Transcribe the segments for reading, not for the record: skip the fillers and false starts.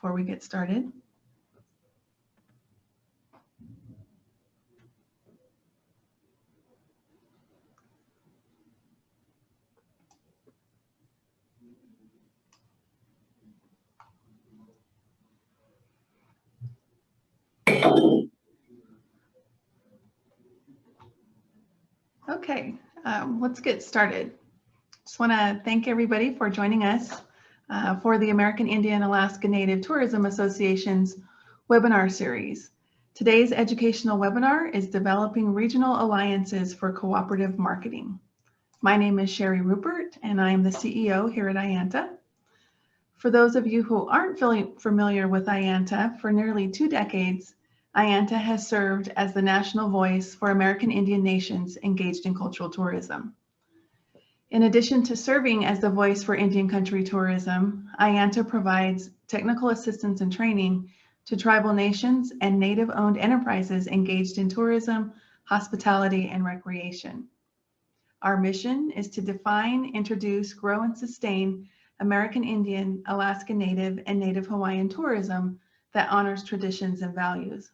before we get started. Okay, let's get started. Just want to thank everybody for joining us for the American Indian Alaska Native Tourism Association's webinar series. Today's educational webinar is Developing Regional Alliances for Cooperative Marketing. My name is Sherry Rupert, and I am the CEO here at IANTA. For those of you who aren't familiar with IANTA, for nearly 2 decades, IANTA has served as the national voice for American Indian nations engaged in cultural tourism. In addition to serving as the voice for Indian country tourism, IANTA provides technical assistance and training to tribal nations and Native-owned enterprises engaged in tourism, hospitality, and recreation. Our mission is to define, introduce, grow, and sustain American Indian, Alaska Native, and Native Hawaiian tourism that honors traditions and values.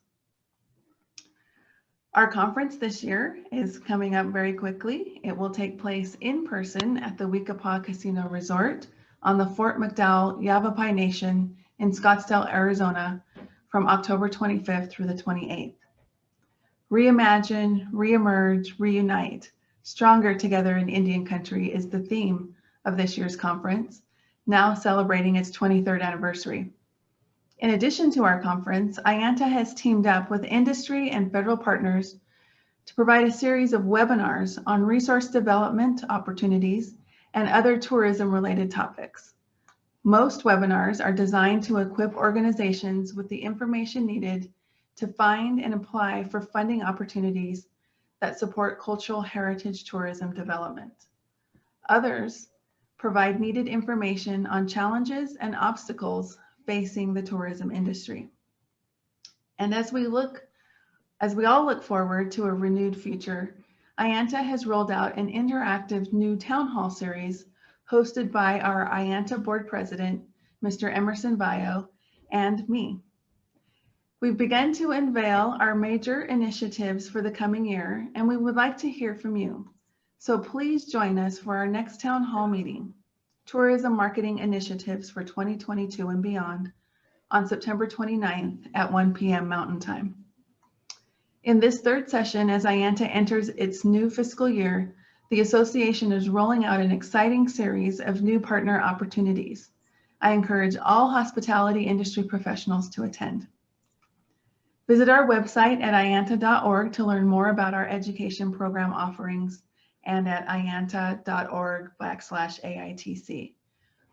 Our conference this year is coming up very quickly. It will take place in person at the Weekapaw Casino Resort on the Fort McDowell Yavapai Nation in Scottsdale, Arizona from October 25th through the 28th. Reimagine, reemerge, reunite, stronger together in Indian country is the theme of this year's conference, now celebrating its 23rd anniversary. In addition to our conference, IANTA has teamed up with industry and federal partners to provide a series of webinars on resource development opportunities and other tourism-related topics. Most webinars are designed to equip organizations with the information needed to find and apply for funding opportunities that support cultural heritage tourism development. Others provide needed information on challenges and obstacles facing the tourism industry. And as we all look forward to a renewed future, IANTA has rolled out an interactive new town hall series hosted by our IANTA board president, Mr. Emerson Vio, and me. We've begun to unveil our major initiatives for the coming year, and we would like to hear from you. So please join us for our next town hall meeting, Tourism Marketing Initiatives for 2022 and beyond, on September 29th at 1 p.m. Mountain Time. In this third session, as IANTA enters its new fiscal year, the association is rolling out an exciting series of new partner opportunities. I encourage all hospitality industry professionals to attend. Visit our website at ianta.org to learn more about our education program offerings and at ianta.org/AITC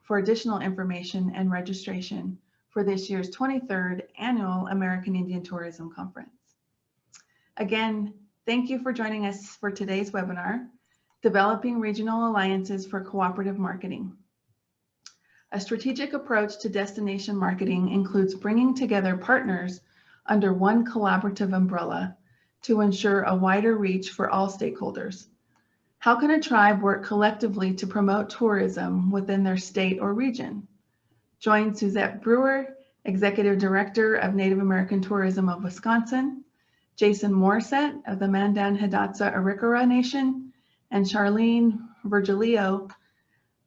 for additional information and registration for this year's 23rd Annual American Indian Tourism Conference. Again, thank you for joining us for today's webinar, Developing Regional Alliances for Cooperative Marketing. A strategic approach to destination marketing includes bringing together partners under one collaborative umbrella to ensure a wider reach for all stakeholders. How can a tribe work collectively to promote tourism within their state or region? Join Suzette Brewer, Executive Director of Native American Tourism of Wisconsin, Jason Morsette of the Mandan Hidatsa Arikara Nation, and Charlene Virgilio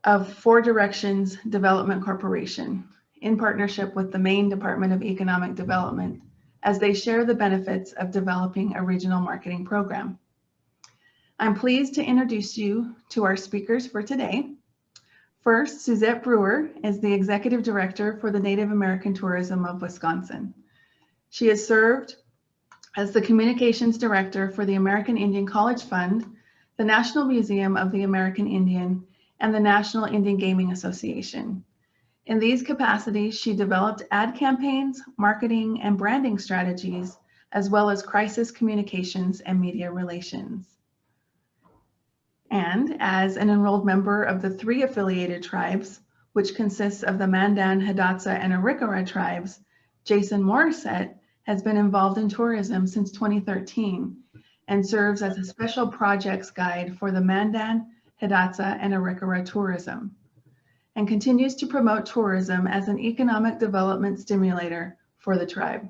of Four Directions Development Corporation, in partnership with the Maine Department of Economic Development, as they share the benefits of developing a regional marketing program. I'm pleased to introduce you to our speakers for today. First, Suzette Brewer is the Executive Director for the Native American Tourism of Wisconsin. She has served as the Communications Director for the American Indian College Fund, the National Museum of the American Indian, and the National Indian Gaming Association. In these capacities, she developed ad campaigns, marketing, and branding strategies, as well as crisis communications and media relations. And as an enrolled member of the 3 affiliated tribes, which consists of the Mandan, Hidatsa, and Arikara tribes, Jason Morisette has been involved in tourism since 2013 and serves as a special projects guide for the Mandan, Hidatsa, and Arikara tourism. and continues to promote tourism as an economic development stimulator for the tribe.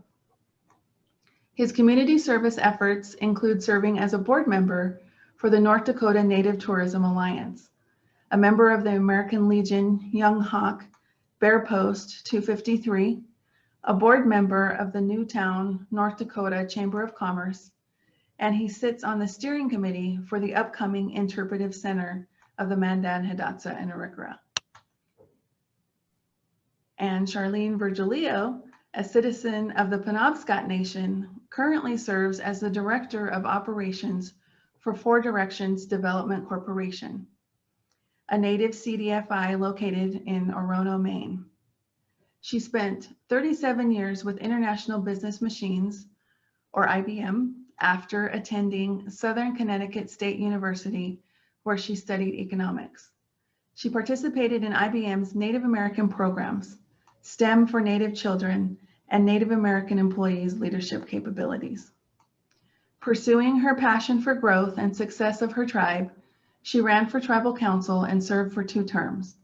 His community service efforts include serving as a board member for the North Dakota Native Tourism Alliance, a member of the American Legion Young Hawk Bear Post 253, a board member of the Newtown, North Dakota Chamber of Commerce, and he sits on the steering committee for the upcoming Interpretive Center of the Mandan Hidatsa Arikara. And Charlene Virgilio, a citizen of the Penobscot Nation, currently serves as the Director of Operations for Four Directions Development Corporation, a native CDFI located in Orono, Maine. She spent 37 years with International Business Machines, or IBM, after attending Southern Connecticut State University, where she studied economics. She participated in IBM's Native American programs, STEM for Native Children, and Native American Employees Leadership Capabilities. Pursuing her passion for growth and success of her tribe, she ran for tribal council and served for 2 terms.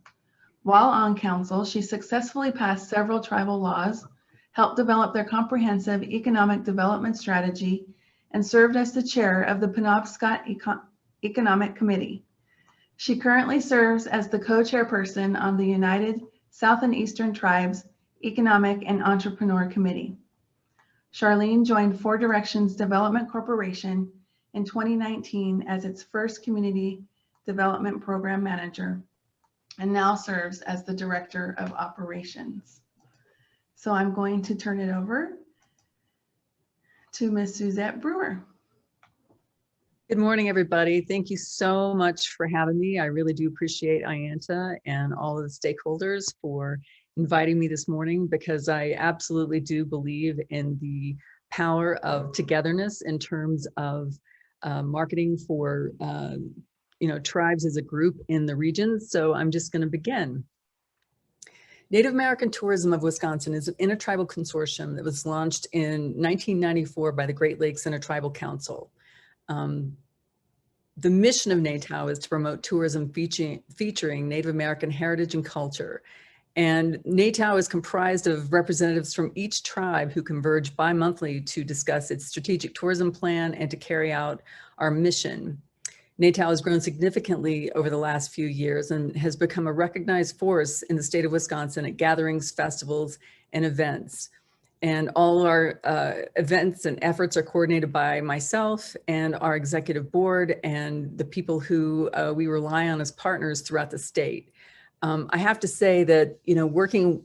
While on council, she successfully passed several tribal laws, helped develop their comprehensive economic development strategy, and served as the chair of the Penobscot Economic Committee. She currently serves as the co-chairperson on the United South and Eastern Tribes Economic and Entrepreneur Committee. Charlene joined Four Directions Development Corporation in 2019 as its first community development program manager, and now serves as the Director of Operations. So I'm going to turn it over to Ms. Suzette Brewer. Good morning, everybody. Thank you so much for having me. I really do appreciate IANTA and all of the stakeholders for inviting me this morning, because I absolutely do believe in the power of togetherness in terms of marketing for tribes as a group in the region. So I'm just going to begin. Native American Tourism of Wisconsin is an intertribal consortium that was launched in 1994 by the Great Lakes Intertribal Council. The mission of NATOW is to promote tourism featuring Native American heritage and culture. And NATOW is comprised of representatives from each tribe who converge bi-monthly to discuss its strategic tourism plan and to carry out our mission. NATOW has grown significantly over the last few years and has become a recognized force in the state of Wisconsin at gatherings, festivals, and events. And all our events and efforts are coordinated by myself and our executive board and the people who we rely on as partners throughout the state. I have to say that, working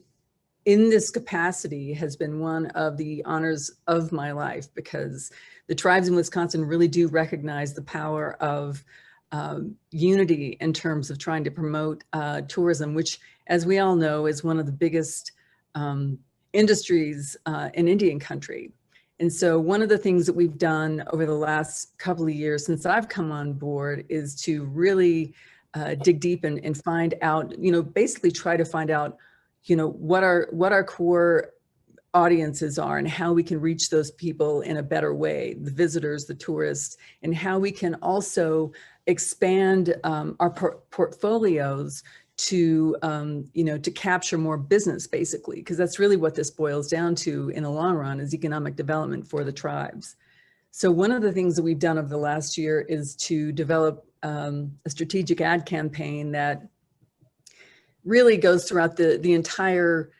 in this capacity has been one of the honors of my life, because the tribes in Wisconsin really do recognize the power of unity in terms of trying to promote tourism, which, as we all know, is one of the biggest industries in Indian country. And so one of the things that we've done over the last couple of years since I've come on board is to really dig deep and find out, basically try to find out, what our core audiences are and how we can reach those people in a better way, the visitors, the tourists, and how we can also expand our portfolios to capture more business, basically, because that's really what this boils down to in the long run, is economic development for the tribes. So one of the things that we've done over the last year is to develop a strategic ad campaign that really goes throughout the entire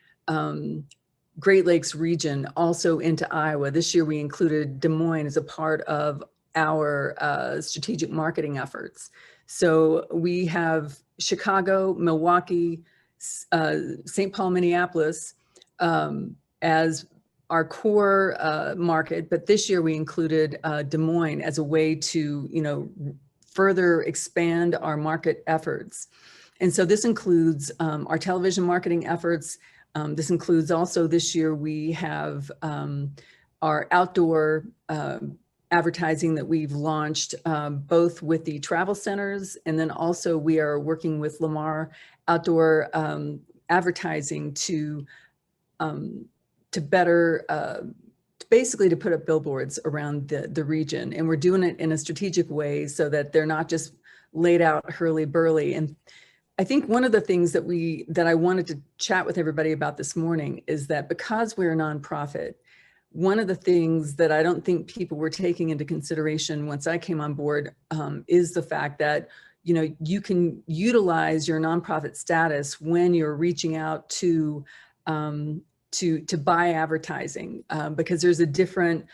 Great Lakes region, also into Iowa. This year we included Des Moines as a part of our strategic marketing efforts. So we have Chicago, Milwaukee, St. Paul, Minneapolis as our core market, but this year we included Des Moines as a way to, further expand our market efforts. And so this includes our television marketing efforts. This includes also this year we have our outdoor advertising that we've launched both with the travel centers, and then also we are working with Lamar Outdoor Advertising to better, basically to put up billboards around the region. And we're doing it in a strategic way so that they're not just laid out hurly-burly. And I think one of the things that I wanted to chat with everybody about this morning is that because we're a nonprofit, one of the things that I don't think people were taking into consideration once I came on board is the fact that, you know, you can utilize your nonprofit status when you're reaching out to buy advertising because there's a different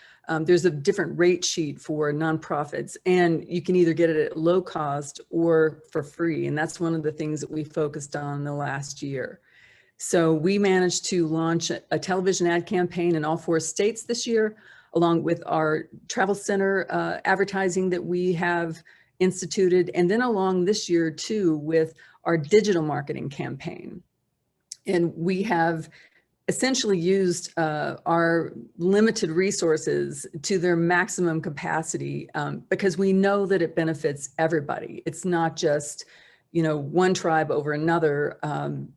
rate sheet for nonprofits, and you can either get it at low cost or for free. And that's one of the things that we focused on the last year. So we managed to launch a television ad campaign in all 4 states this year, along with our travel center advertising that we have instituted, and then along this year too with our digital marketing campaign. And we have essentially used our limited resources to their maximum capacity because we know that it benefits everybody. It's not just, you know, one tribe over another,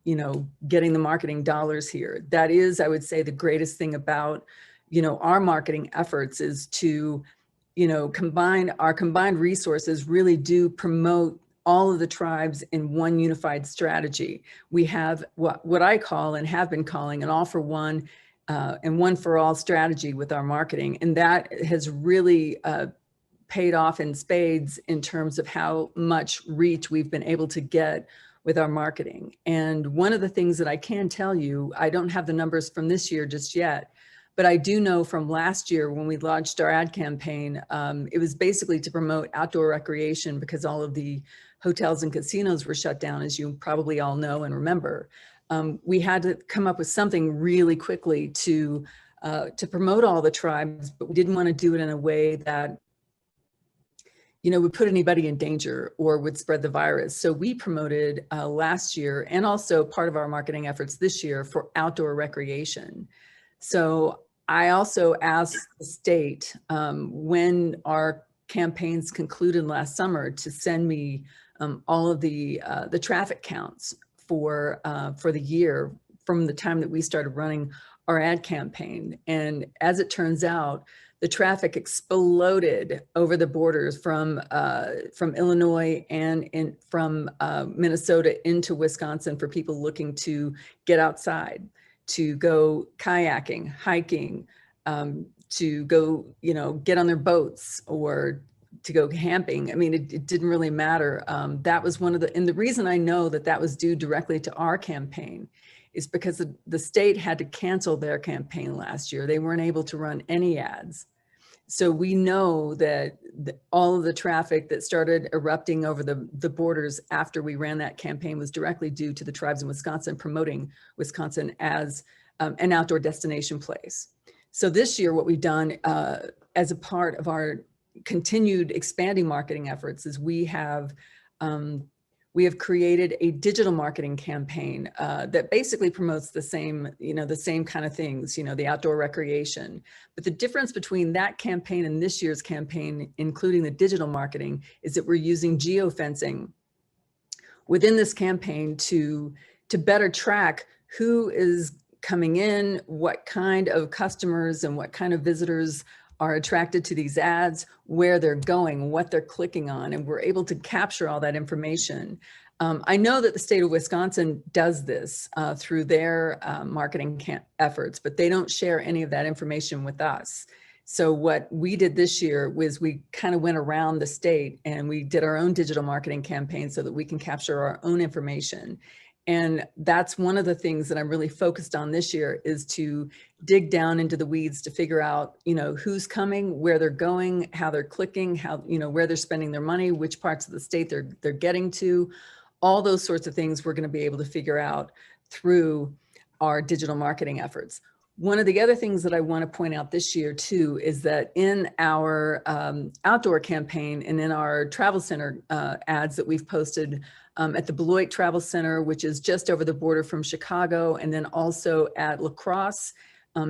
you know, getting the marketing dollars here. That is, I would say, the greatest thing about, you know, our marketing efforts is to, you know, our combined resources really do promote all of the tribes in one unified strategy. We have what I call and have been calling an all for one and one for all strategy with our marketing. And that has really paid off in spades in terms of how much reach we've been able to get with our marketing. And one of the things that I can tell you, I don't have the numbers from this year just yet, but I do know from last year when we launched our ad campaign, it was basically to promote outdoor recreation because all of the hotels and casinos were shut down, as you probably all know and remember. We had to come up with something really quickly to promote all the tribes, but we didn't want to do it in a way that, you know, would put anybody in danger or would spread the virus. So we promoted last year, and also part of our marketing efforts this year, for outdoor recreation. So I also asked the state when our campaigns concluded last summer to send me all of the traffic counts for the year from the time that we started running our ad campaign. And as it turns out, the traffic exploded over the borders from Illinois and from Minnesota into Wisconsin for people looking to get outside, to go kayaking, hiking, to go, you know, get on their boats or to go camping. I mean, it didn't really matter. That was one of and the reason I know that that was due directly to our campaign is because the state had to cancel their campaign last year. They weren't able to run any ads. So we know that all of the traffic that started erupting over the borders after we ran that campaign was directly due to the tribes in Wisconsin promoting Wisconsin as an outdoor destination place. So this year, what we've done as a part of our continued expanding marketing efforts is we have created a digital marketing campaign that basically promotes the same, you know, the same kind of things, you know, the outdoor recreation. But the difference between that campaign and this year's campaign, including the digital marketing, is that we're using geofencing within this campaign to better track who is coming in, what kind of customers and what kind of visitors are attracted to these ads, where they're going, what they're clicking on, and we're able to capture all that information. I know that the state of Wisconsin does this through their marketing efforts, but they don't share any of that information with us. So what we did this year was we kind of went around the state and we did our own digital marketing campaign so that we can capture our own information. And that's one of the things that I'm really focused on this year, is to dig down into the weeds to figure out, you know, who's coming, where they're going, how they're clicking, how, you know, where they're spending their money, which parts of the state they're getting to. All those sorts of things we're going to be able to figure out through our digital marketing efforts. One of the other things that I want to point out this year too is that in our outdoor campaign and in our travel center ads that we've posted at the Beloit Travel Center, which is just over the border from Chicago, and then also at La Crosse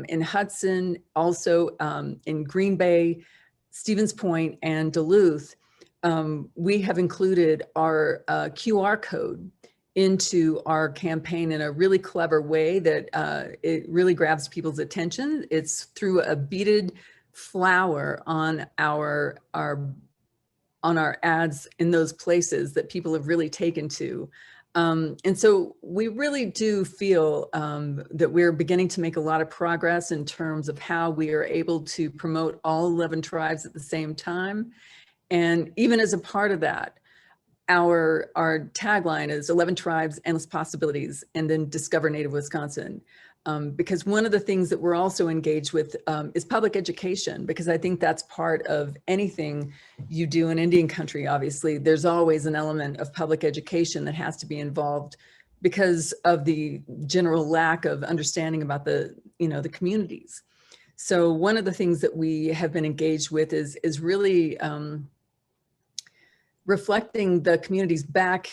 in Hudson, also in Green Bay, Stevens Point, and Duluth, we have included our QR code into our campaign in a really clever way that it really grabs people's attention. It's through a beaded flower on our ads in those places that people have really taken to. And so we really do feel that we're beginning to make a lot of progress in terms of how we are able to promote all 11 tribes at the same time. And even as a part of that, our tagline is 11 tribes, endless possibilities, and then discover Native Wisconsin. Because one of the things that we're also engaged with is public education, because I think that's part of anything you do in Indian country. Obviously, there's always an element of public education that has to be involved because of the general lack of understanding about the communities. So one of the things that we have been engaged with is really reflecting the communities back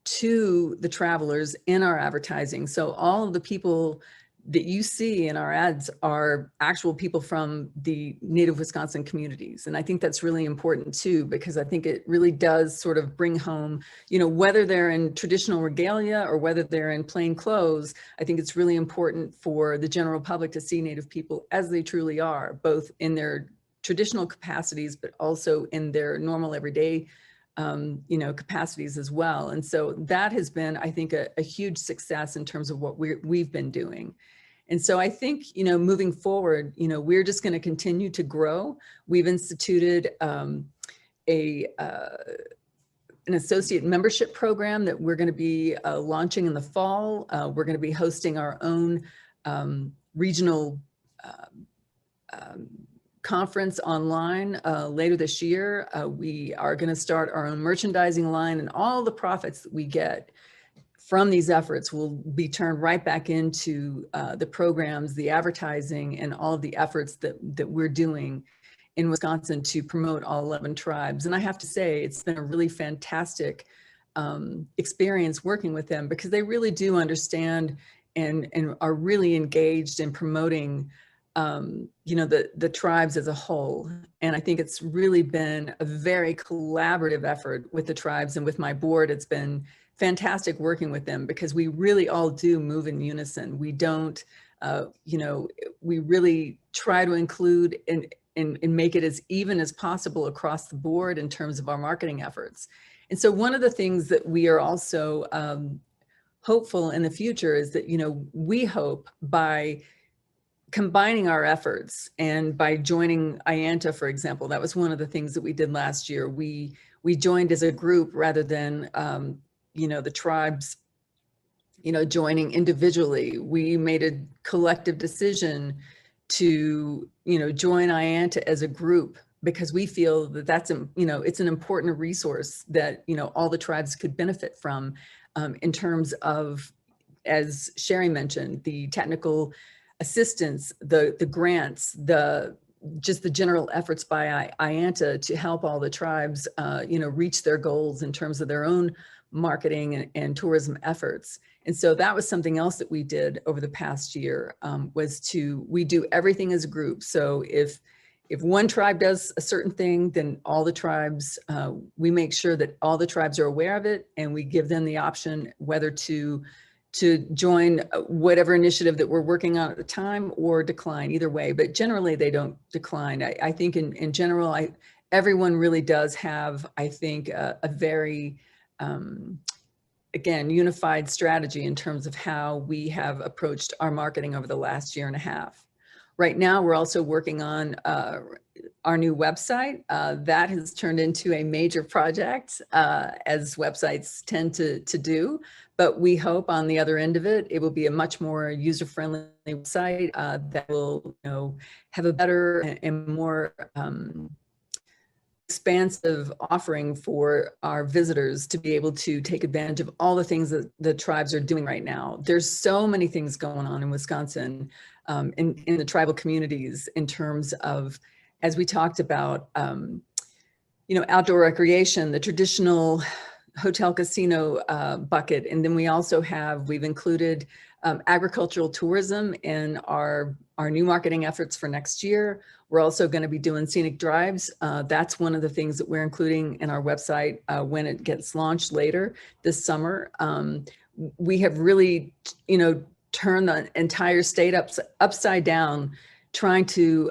to the travelers in our advertising. So all of the people that you see in our ads are actual people from the Native Wisconsin communities. And I think that's really important too, because I think it really does sort of bring home, whether they're in traditional regalia or whether they're in plain clothes, I think it's really important for the general public to see Native people as they truly are, both in their traditional capacities, but also in their normal everyday capacities as well. And so that has been, I think, a huge success in terms of what we've been doing. And so I think, moving forward, we're just going to continue to grow. We've instituted an associate membership program that we're going to be launching in the fall. We're going to be hosting our own regional conference online later this year. We are going to start our own merchandising line, and all the profits that we get from these efforts will be turned right back into the programs, the advertising, and all of the efforts that we're doing in Wisconsin to promote all 11 tribes. And I have to say, it's been a really fantastic experience working with them, because they really do understand and are really engaged in promoting the tribes as a whole. And I think it's really been a very collaborative effort with the tribes, and with my board. It's been fantastic working with them, because we really all do move in unison. We don't, we really try to include and make it as even as possible across the board in terms of our marketing efforts. And so one of the things that we are also hopeful in the future is that, we hope by combining our efforts and by joining IANTA, for example, that was one of the things that we did last year. We joined as a group rather than, the tribes, joining individually. We made a collective decision to, join IANTA as a group, because we feel that that's, it's an important resource that, all the tribes could benefit from in terms of, as Sherry mentioned, the technical assistance, the grants, just the general efforts by IANTA to help all the tribes, reach their goals in terms of their own marketing and tourism efforts. And so that was something else that we did over the past year, we do everything as a group. So if one tribe does a certain thing, then all the tribes, we make sure that all the tribes are aware of it, and we give them the option whether to join whatever initiative that we're working on at the time, or decline, either way. But generally they don't decline. I think in general, everyone really does have, I think, a very, again, unified strategy in terms of how we have approached our marketing over the last year and a half. Right now, we're also working on our new website. That has turned into a major project, as websites tend to do. But we hope on the other end of it, it will be a much more user-friendly website that will, have a better and more expansive offering for our visitors to be able to take advantage of all the things that the tribes are doing right now. There's so many things going on in Wisconsin, in the tribal communities, in terms of, as we talked about, outdoor recreation, the traditional hotel casino bucket. And then we also we've included agricultural tourism in our new marketing efforts for next year. We're also going to be doing scenic drives. That's one of the things that we're including in our website when it gets launched later this summer. We have really, turned the entire state upside down, trying to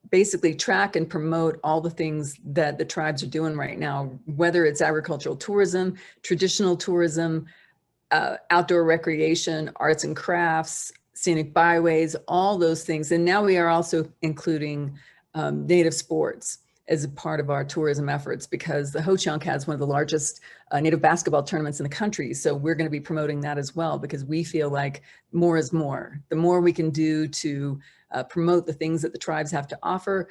basically track and promote all the things that the tribes are doing right now, whether it's agricultural tourism, traditional tourism, outdoor recreation, arts and crafts, scenic byways, all those things. And now we are also including native sports as a part of our tourism efforts, because the Ho-Chunk has one of the largest native basketball tournaments in the country. So we're going to be promoting that as well, because we feel like more is more. The more we can do to promote the things that the tribes have to offer,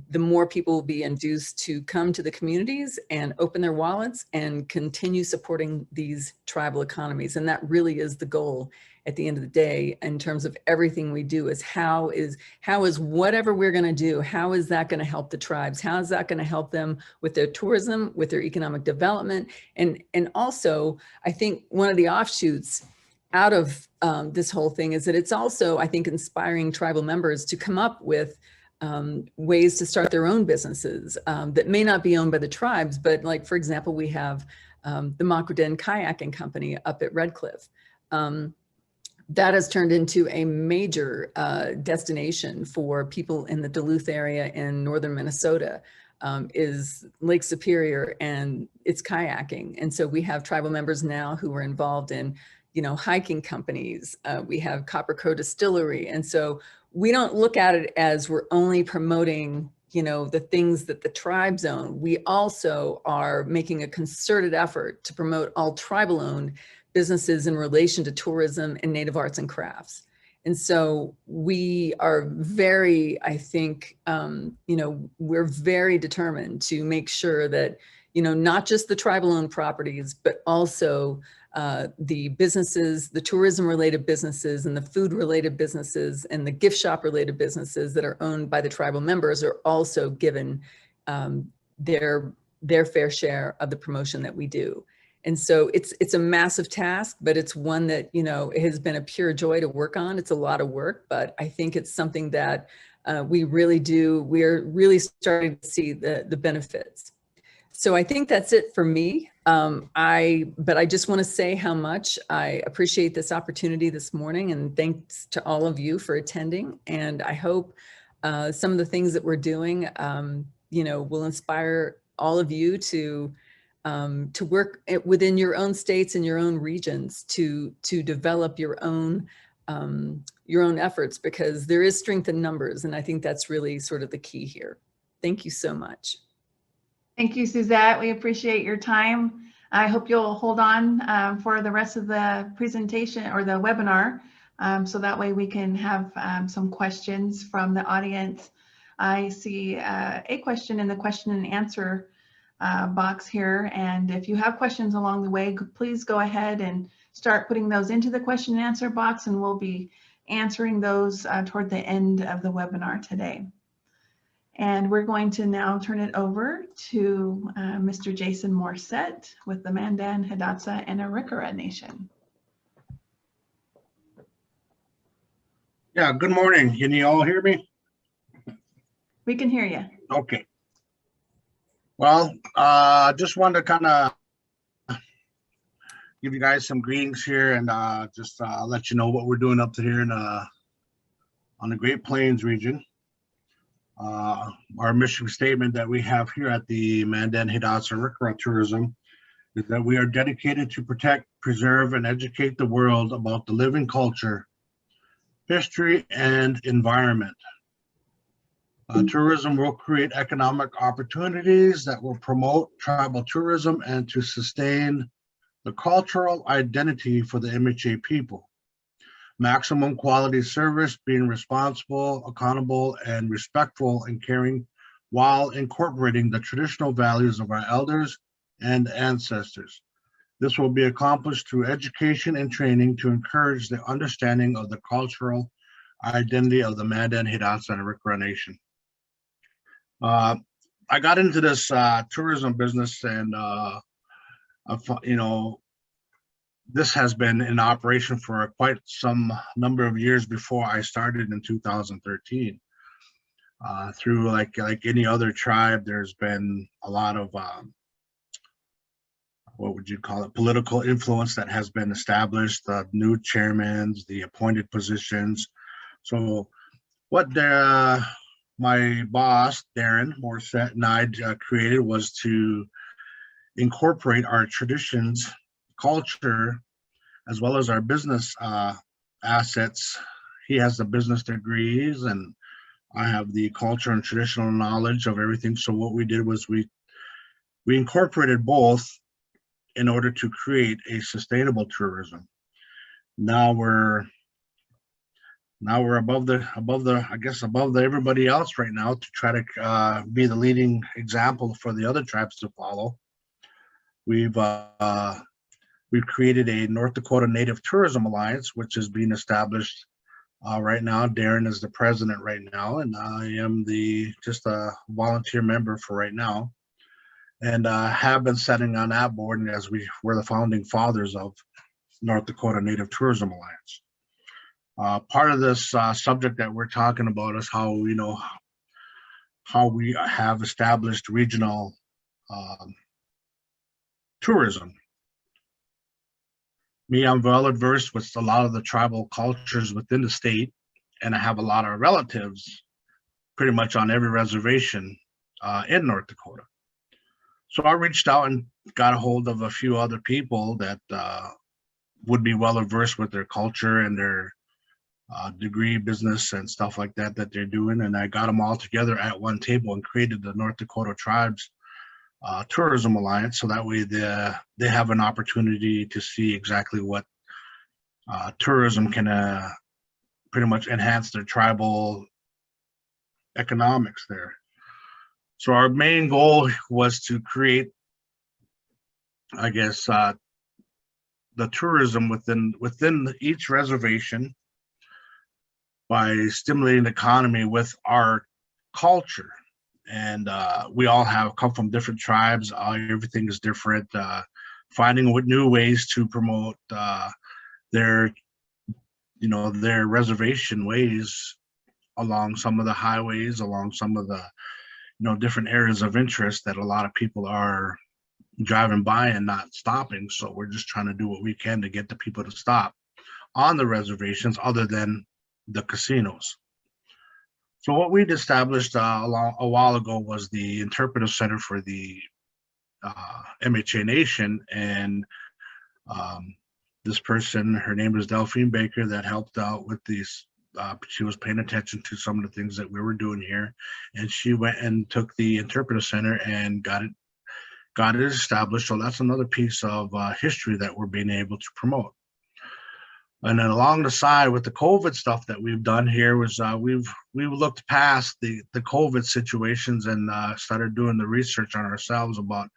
the more people will be induced to come to the communities and open their wallets and continue supporting these tribal economies. And that really is the goal at the end of the day, in terms of everything we do, is how is whatever we're going to do, how is that going to help the tribes? How is that going to help them with their tourism, with their economic development? And also, I think one of the offshoots out of this whole thing is that it's also, I think, inspiring tribal members to come up with ways to start their own businesses that may not be owned by the tribes, but like, for example, we have the Makuden Kayaking Company up at Red Cliff. That has turned into a major destination for people in the Duluth area in northern Minnesota, is Lake Superior, and it's kayaking. And so we have tribal members now who are involved in, hiking companies. We have Copper Crow Distillery. And so we don't look at it as we're only promoting, the things that the tribes own. We also are making a concerted effort to promote all tribal owned businesses in relation to tourism and native arts and crafts. And so we are very, I think, we're very determined to make sure that, not just the tribal owned properties, but also the businesses, the tourism related businesses and the food related businesses and the gift shop related businesses that are owned by the tribal members are also given their fair share of the promotion that we do. And so it's a massive task, but it's one that, it has been a pure joy to work on. It's a lot of work, but I think it's something that we really do. We're really starting to see the benefits. So I think that's it for me. But I just want to say how much I appreciate this opportunity this morning, and thanks to all of you for attending. And I hope some of the things that we're doing, will inspire all of you to work within your own states and your own regions to develop your own efforts, because there is strength in numbers. And I think that's really sort of the key here. Thank you so much. Thank you, Suzette. We appreciate your time. I hope you'll hold on for the rest of the presentation or the webinar, so that way we can have some questions from the audience. I see a question in the question and answer box here, and if you have questions along the way, please go ahead and start putting those into the question and answer box, and we'll be answering those toward the end of the webinar today. And we're going to now turn it over to Mr. Jason Morsette with the Mandan Hidatsa Arikara Nation. Yeah, good morning. Can you all hear me? We can hear you. Okay. Well, just wanted to kind of give you guys some greetings here and just let you know what we're doing up to here in on the Great Plains region. Our mission statement that we have here at the Mandan Hidatsa Arikara Tourism is that we are dedicated to protect, preserve, and educate the world about the living culture, history, and environment. Tourism will create economic opportunities that will promote tribal tourism and to sustain the cultural identity for the MHA people. Maximum quality service, being responsible, accountable, and respectful and caring while incorporating the traditional values of our elders and ancestors. This will be accomplished through education and training to encourage the understanding of the cultural identity of the Mandan Hidatsa Arikara Nation. I got into this tourism business, and this has been in operation for quite some number of years before I started in 2013. Through like any other tribe, there's been a lot of what would you call it, political influence that has been established, the new chairmen, the appointed positions. So what my boss, Darren Morsette, and I created was to incorporate our traditions, culture, as well as our business assets. He has the business degrees, and I have the culture and traditional knowledge of everything. So what we did was we incorporated both in order to create a sustainable tourism. Now we're above everybody else right now to try to be the leading example for the other tribes to follow. We've created a North Dakota Native Tourism Alliance, which is being established right now. Darren is the president right now, and I am just a volunteer member for right now, and have been sitting on that board, and as we're the founding fathers of North Dakota Native Tourism Alliance. Part of this subject that we're talking about is how we have established regional tourism. Me, I'm well versed with a lot of the tribal cultures within the state, and I have a lot of relatives pretty much on every reservation in North Dakota. So I reached out and got a hold of a few other people that would be well versed with their culture and their degree business and stuff like that they're doing, and I got them all together at one table and created the North Dakota Tribes Tourism Alliance, so that way they have an opportunity to see exactly what tourism can pretty much enhance their tribal economics there. So our main goal was to create, I guess, the tourism within each reservation by stimulating the economy with our culture. And we all come from different tribes. Everything is different. Finding new ways to promote their reservation ways along some of the highways, along some of the different areas of interest that a lot of people are driving by and not stopping. So we're just trying to do what we can to get the people to stop on the reservations other than the casinos. So what we'd established a while ago was the interpretive center for the MHA Nation, and this person, her name is Delphine Baker, that helped out with these. She was paying attention to some of the things that we were doing here, and she went and took the interpretive center and got it established. So that's another piece of history that we're being able to promote. And then along the side with the COVID stuff that we've done here was we've looked past the COVID situations and started doing the research on ourselves about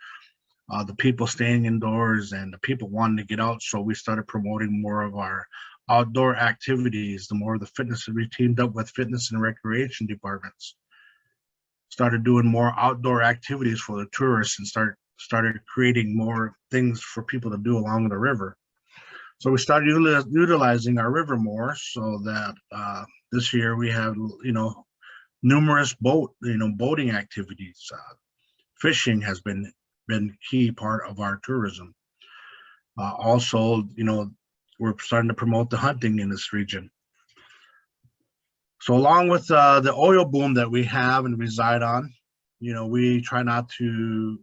the people staying indoors and the people wanting to get out. So we started promoting more of our outdoor activities, the more of the fitness. We teamed up with fitness and recreation departments, started doing more outdoor activities for the tourists, and started creating more things for people to do along the river. So we started utilizing our river more, so that this year we have numerous boating activities. Fishing has been key part of our tourism. Also, we're starting to promote the hunting in this region. So along with the oil boom that we have and reside on, we try not to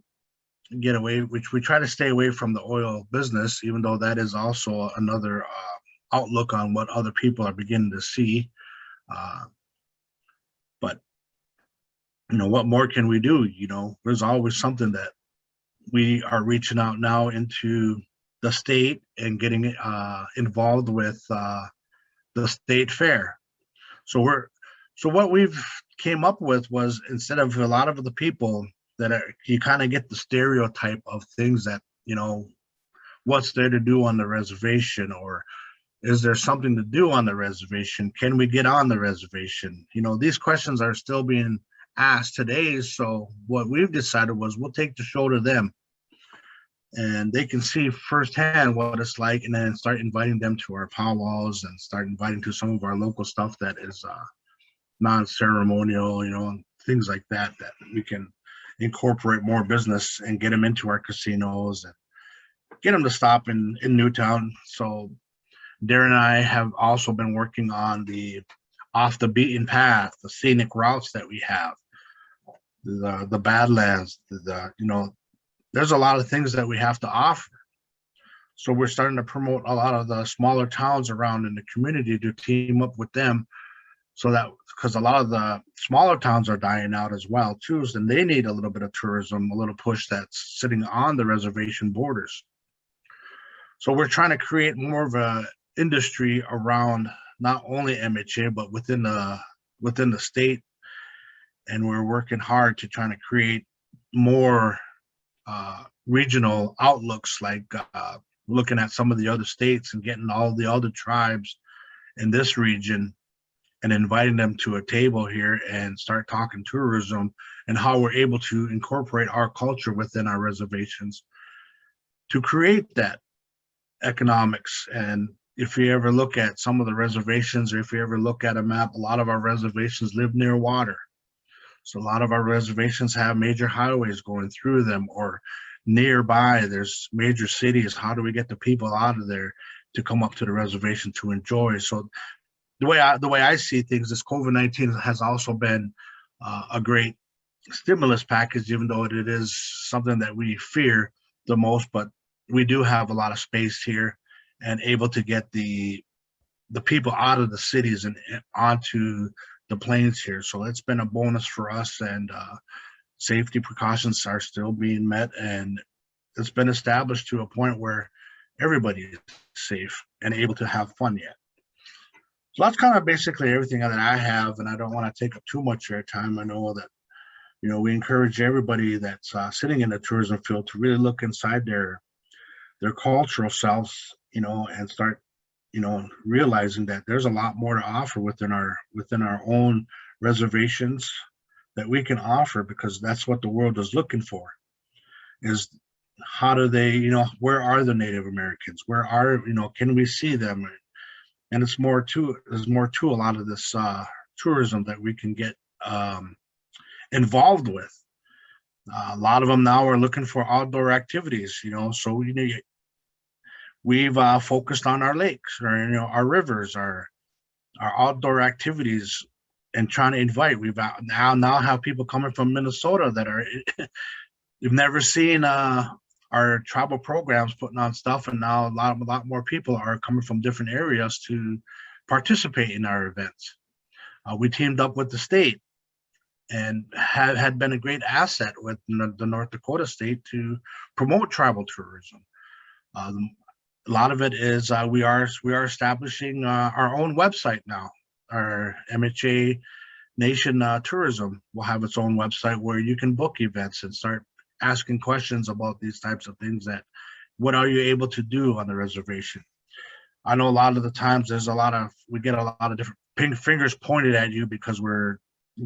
get away, which we try to stay away from the oil business, even though that is also another outlook on what other people are beginning to see. But what more can we do? There's always something that we are reaching out now into the state and getting involved with the state fair. So what we've came up with was, instead of a lot of the people that you kind of get the stereotype of things that, what's there to do on the reservation, or is there something to do on the reservation? Can we get on the reservation? These questions are still being asked today. So what we've decided was we'll take the show to them, and they can see firsthand what it's like, and then start inviting them to our powwows and start inviting to some of our local stuff that is non-ceremonial, things like that we can incorporate more business and get them into our casinos and get them to stop in Newtown. So Darren and I have also been working on the off the beaten path, the scenic routes that we have, the Badlands, there's a lot of things that we have to offer. So we're starting to promote a lot of the smaller towns around in the community to team up with them, so that, because a lot of the smaller towns are dying out as well too, and they need a little bit of tourism, a little push that's sitting on the reservation borders. So we're trying to create more of a industry around not only MHA but within the state, and we're working hard to try to create more regional outlooks, like looking at some of the other states and getting all the other tribes in this region and inviting them to a table here and start talking tourism and how we're able to incorporate our culture within our reservations to create that economics. And if you ever look at some of the reservations, or if you ever look at a map, a lot of our reservations live near water. So a lot of our reservations have major highways going through them, or nearby there's major cities. How do we get the people out of there to come up to the reservation to enjoy? So the way I see things is COVID-19 has also been a great stimulus package, even though it is something that we fear the most. But we do have a lot of space here and able to get the people out of the cities and onto the plains here. So it's been a bonus for us, and safety precautions are still being met, and it's been established to a point where everybody is safe and able to have fun yet. So that's kind of basically everything that I have, and I don't want to take up too much of your time. I know that, we encourage everybody that's sitting in the tourism field to really look inside their cultural selves, and start, realizing that there's a lot more to offer within our own reservations that we can offer, because that's what the world is looking for, is how do they, where are the Native Americans? Where are, can we see them? And there's more to a lot of this tourism that we can get involved with. A lot of them now are looking for outdoor activities, so we've focused on our lakes, or our rivers, our outdoor activities, and trying to invite. We've now have people coming from Minnesota that are you've never seen our tribal programs putting on stuff, and now a lot more people are coming from different areas to participate in our events. We teamed up with the state and had been a great asset with the North Dakota state to promote tribal tourism. A lot of it is we are establishing our own website now. Our MHA Nation Tourism will have its own website where you can book events and start asking questions about these types of things. That what are you able to do on the reservation? I know a lot of the times we get a lot of different fingers pointed at you because we're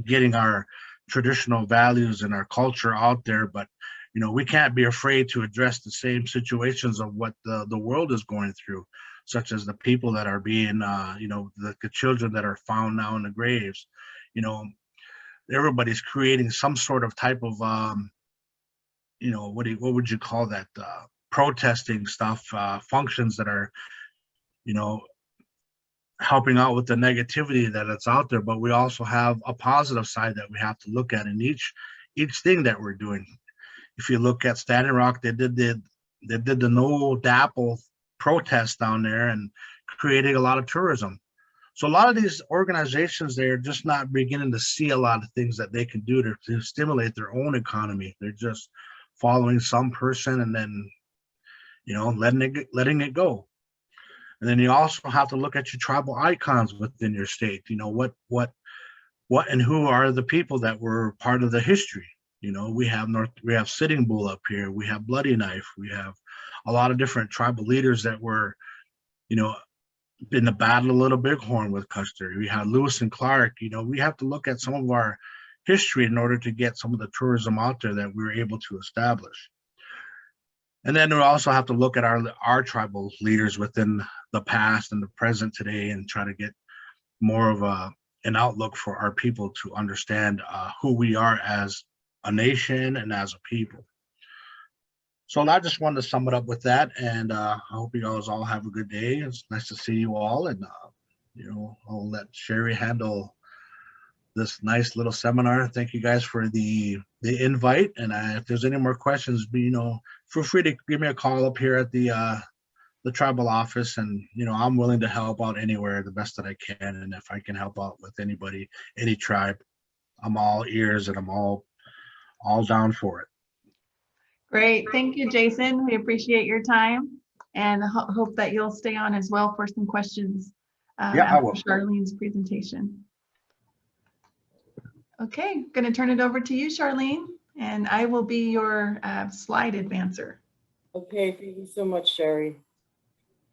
getting our traditional values and our culture out there, but we can't be afraid to address the same situations of what the world is going through, such as the people that are being the children that are found now in the graves. Everybody's creating some sort of type of what would you call that, protesting stuff, functions that are helping out with the negativity that it's out there. But we also have a positive side that we have to look at in each thing that we're doing. If you look at Standing Rock, they did the No Dapple protest down there and creating a lot of tourism. So a lot of these organizations, they're just not beginning to see a lot of things that they can do to stimulate their own economy. They're just following some person and then, letting it go. And then you also have to look at your tribal icons within your state. What and who are the people that were part of the history. We have Sitting Bull up here. We have Bloody Knife. We have a lot of different tribal leaders that were, in the Battle of Little Bighorn with Custer. We have Lewis and Clark. We have to look at some of our history in order to get some of the tourism out there that we were able to establish. And then we also have to look at our tribal leaders within the past and the present today, and try to get more of an outlook for our people to understand who we are as a nation and as a people. So I just wanted to sum it up with that, and I hope you guys all have a good day. It's nice to see you all, and I'll let Sherry handle this nice little seminar. Thank you guys for the invite. And if there's any more questions, feel free to give me a call up here at the tribal office, and I'm willing to help out anywhere the best that I can. And if I can help out with anybody, any tribe, I'm all ears and I'm all down for it. Great. Thank you, Jason. We appreciate your time and hope that you'll stay on as well for some questions Yeah, I after will. Charlene's presentation. Okay, going to turn it over to you, Charlene, and I will be your slide advancer. Okay, thank you so much, Sherry.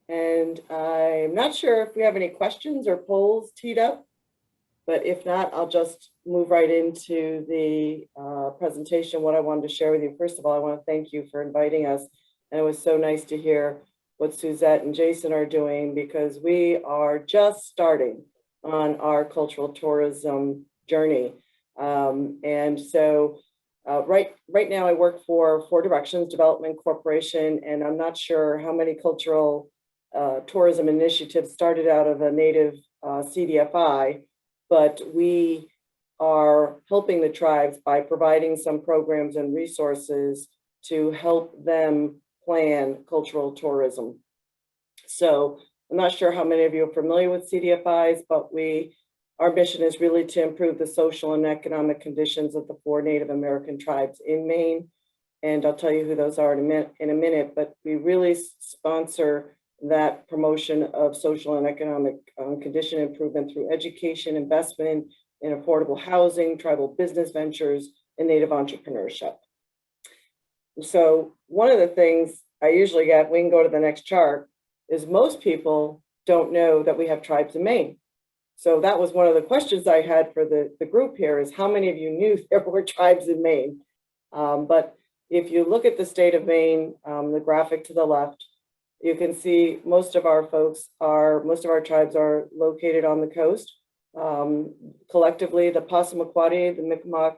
And I'm not sure if we have any questions or polls teed up, but if not, I'll just move right into the presentation, what I wanted to share with you. First of all, I want to thank you for inviting us. And it was so nice to hear what Suzette and Jason are doing, because we are just starting on our cultural tourism journey. And so right now I work for Four Directions Development Corporation, and I'm not sure how many cultural tourism initiatives started out of a native CDFI, but we are helping the tribes by providing some programs and resources to help them plan cultural tourism. So I'm not sure how many of you are familiar with CDFIs, but our mission is really to improve the social and economic conditions of the 4 Native American tribes in Maine. And I'll tell you who those are in a minute, but we really sponsor that promotion of social and economic condition improvement through education, investment in affordable housing, tribal business ventures, and Native entrepreneurship. So one of the things I usually get, we can go to the next chart, is most people don't know that we have tribes in Maine. So that was one of the questions I had for the group here, is how many of you knew there were tribes in Maine? But if you look at the state of Maine, the graphic to the left, you can see most of our tribes are located on the coast. Collectively, the Passamaquoddy, the Mi'kmaq,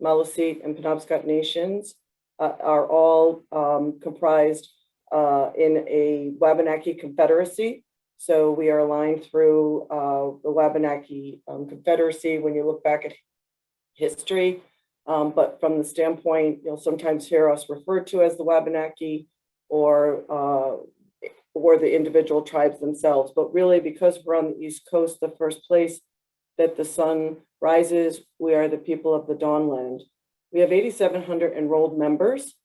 Maliseet, and Penobscot nations are all comprised in a Wabenaki Confederacy. So we are aligned through the Wabenaki Confederacy when you look back at history. But from the standpoint, you'll sometimes hear us referred to as the Wabenaki or the individual tribes themselves. But really, because we're on the East Coast, the first place that the sun rises, we are the people of the Dawnland. We have 8,700 enrolled members.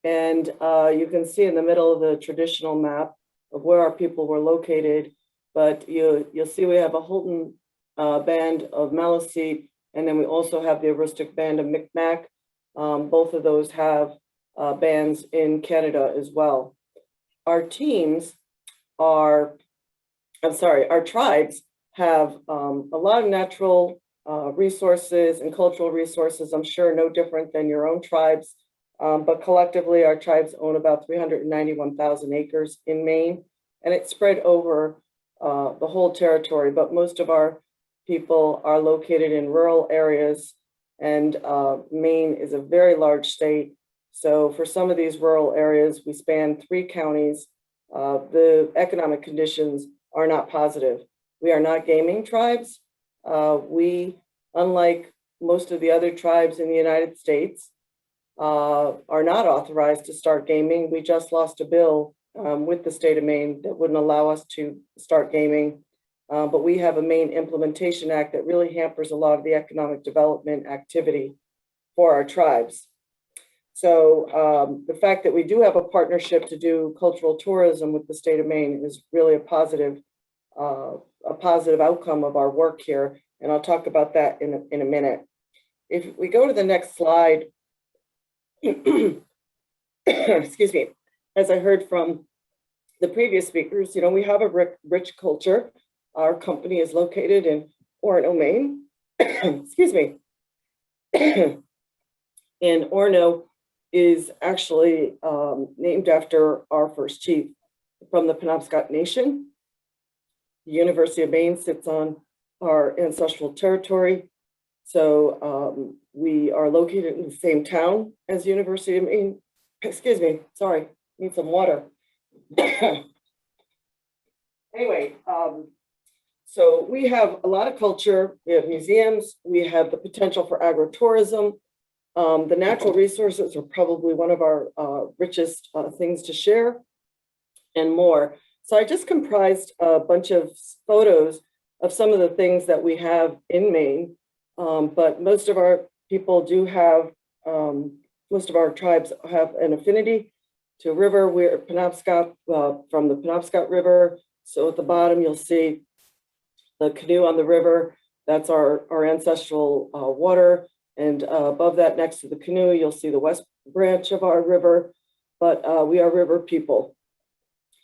And you can see in the middle of the traditional map of where our people were located, but you'll see we have a Holton band of Maliseet, and then we also have the Aroostook band of Mi'kmaq. Both of those have bands in Canada as well. Our tribes have a lot of natural resources and cultural resources, I'm sure no different than your own tribes. But collectively, our tribes own about 391,000 acres in Maine, and it's spread over the whole territory. But most of our people are located in rural areas, and Maine is a very large state. So for some of these rural areas, we span 3 counties. The economic conditions are not positive. We are not gaming tribes. We, unlike most of the other tribes in the United States, are not authorized to start gaming. We just lost a bill with the state of Maine that wouldn't allow us to start gaming. But we have a Maine Implementation Act that really hampers a lot of the economic development activity for our tribes. So the fact that we do have a partnership to do cultural tourism with the state of Maine is really a positive outcome of our work here. And I'll talk about that in a minute. If we go to the next slide, excuse me, as I heard from the previous speakers, we have a rich culture. Our company is located in Orono, Maine. Excuse me. And Orono is actually named after our first chief from the Penobscot Nation. The University of Maine sits on our ancestral territory. So we are located in the same town as University of Maine. Excuse me, sorry, need some water. Anyway, So we have a lot of culture, we have museums, we have the potential for agritourism. The natural resources are probably one of our richest things to share, and more. So I just comprised a bunch of photos of some of the things that we have in Maine, but most of our people do have, most of our tribes have an affinity to a river. We're Penobscot, from the Penobscot River. So at the bottom, you'll see the canoe on the river. That's our ancestral water. And above that, next to the canoe, you'll see the west branch of our river, but we are river people.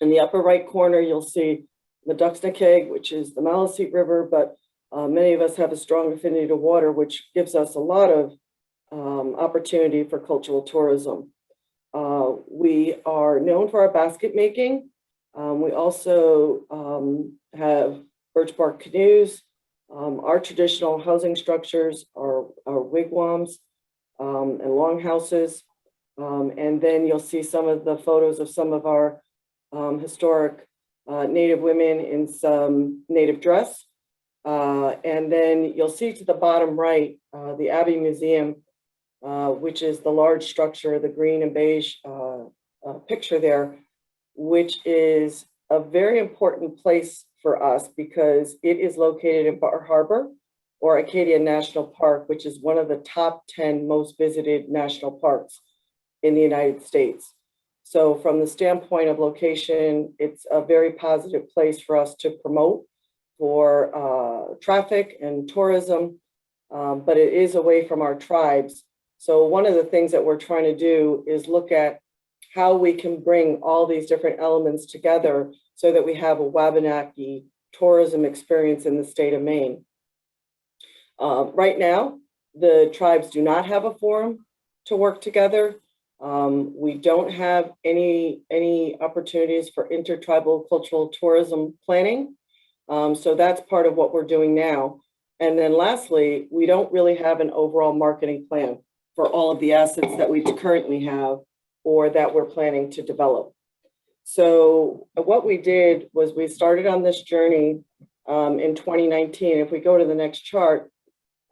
In the upper right corner, you'll see the Duxnaquag, which is the Maliseet River, but many of us have a strong affinity to water, which gives us a lot of opportunity for cultural tourism. We are known for our basket making. We also have birch bark canoes. Our traditional housing structures are wigwams and longhouses. And then you'll see some of the photos of some of our historic Native women in some Native dress. And then you'll see to the bottom right, the Abbey Museum, which is the large structure, the green and beige picture there, which is a very important place for us because it is located in Bar Harbor, or Acadia National Park, which is one of the top 10 most visited national parks in the United States. So from the standpoint of location, it's a very positive place for us to promote for traffic and tourism, but it is away from our tribes. So one of the things that we're trying to do is look at how we can bring all these different elements together so that we have a Wabenaki tourism experience in the state of Maine. Right now, the tribes do not have a forum to work together. We don't have any opportunities for intertribal cultural tourism planning. So that's part of what we're doing now. And then lastly, we don't really have an overall marketing plan for all of the assets that we currently have or that we're planning to develop. So what we did was we started on this journey in 2019. If we go to the next chart,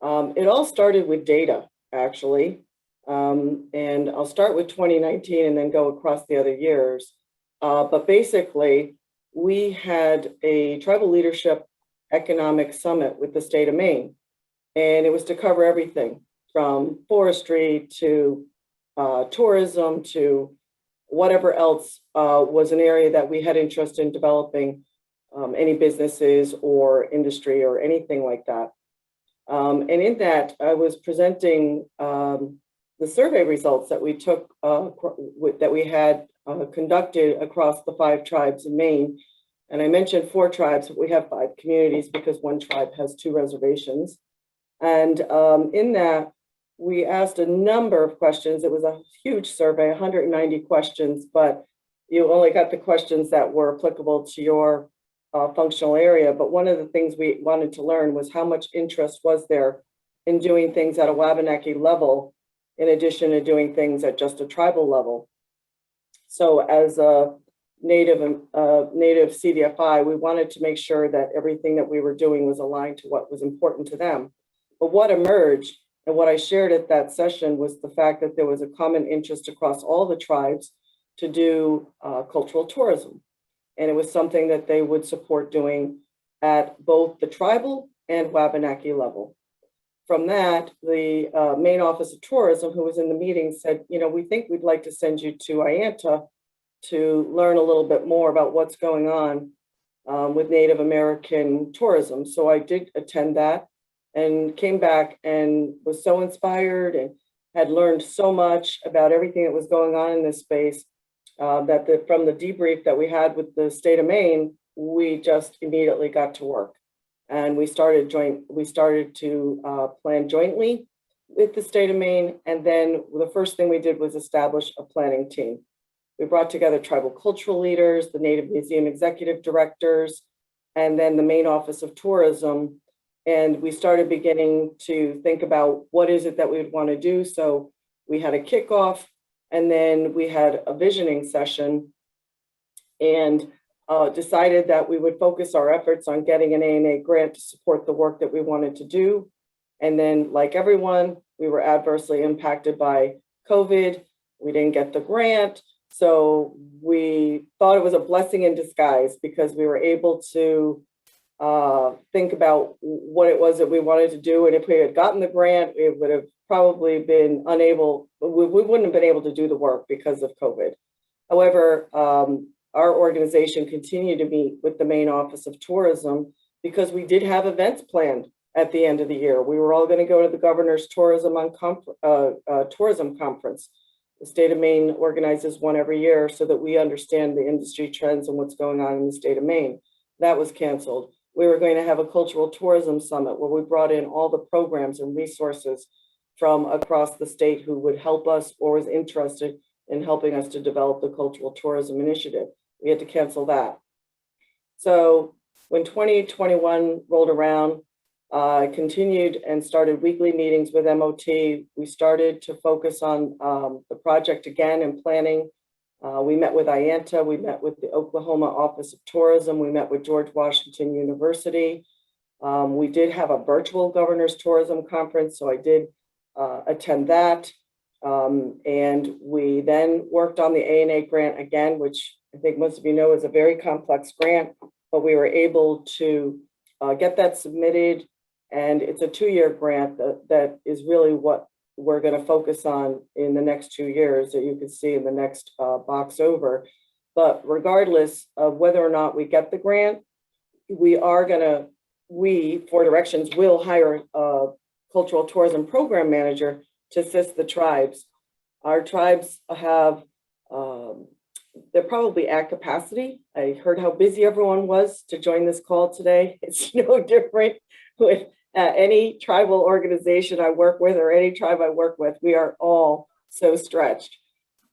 it all started with data, actually. And I'll start with 2019 and then go across the other years. But basically, we had a tribal leadership economic summit with the state of Maine. And it was to cover everything from forestry to tourism to whatever else was an area that we had interest in developing, any businesses or industry or anything like that. And in that, I was presenting the survey results that we took, that we had conducted across the 5 tribes in Maine. And I mentioned 4 tribes, but we have 5 communities because one tribe has 2 reservations. And in that, we asked a number of questions. It was a huge survey, 190 questions, but you only got the questions that were applicable to your functional area. But one of the things we wanted to learn was how much interest was there in doing things at a Wabanaki level, in addition to doing things at just a tribal level. So as a native CDFI, we wanted to make sure that everything that we were doing was aligned to what was important to them. But what emerged and what I shared at that session was the fact that there was a common interest across all the tribes to do cultural tourism. And it was something that they would support doing at both the tribal and Wabanaki level. From that, the Maine Office of Tourism, who was in the meeting, said, you know, we think we'd like to send you to Ianta to learn a little bit more about what's going on with Native American tourism. So I did attend that and came back and was so inspired and had learned so much about everything that was going on in this space that from the debrief that we had with the state of Maine, we just immediately got to work. And we started to plan jointly with the state of Maine. And then the first thing we did was establish a planning team. We brought together tribal cultural leaders, the Native Museum executive directors, and then the Maine Office of Tourism. And we started beginning to think about what is it that we would want to do. So we had a kickoff, and then we had a visioning session. And decided that we would focus our efforts on getting an ANA grant to support the work that we wanted to do. And then, like everyone, we were adversely impacted by COVID. We didn't get the grant. So we thought it was a blessing in disguise because we were able to think about what it was that we wanted to do. And if we had gotten the grant, we would have probably been unable, we wouldn't have been able to do the work because of COVID. However, our organization continued to meet with the Maine Office of Tourism because we did have events planned at the end of the year. We were all going to go to the Governor's Tourism Conference. The state of Maine organizes one every year so that we understand the industry trends and what's going on in the state of Maine. That was canceled. We were going to have a cultural tourism summit where we brought in all the programs and resources from across the state who would help us or was interested in helping us to develop the cultural tourism initiative. We had to cancel that. So when 2021 rolled around, I continued and started weekly meetings with MOT. We started to focus on the project again and planning. We met with IANTA, we met with the Oklahoma Office of Tourism, we met with George Washington University. We did have a virtual Governor's Tourism Conference, so I did attend that. And we then worked on the ANA grant again, which I think most of you know is a very complex grant, but we were able to get that submitted. And it's a 2-year grant that is really what we're going to focus on in the next 2 years that you can see in the next box over. But regardless of whether or not we get the grant, we, Four Directions, will hire a cultural tourism program manager to assist the tribes. Our tribes have, they're probably at capacity. I heard how busy everyone was to join this call today. It's no different with any tribal organization I work with or any tribe I work with. We are all so stretched.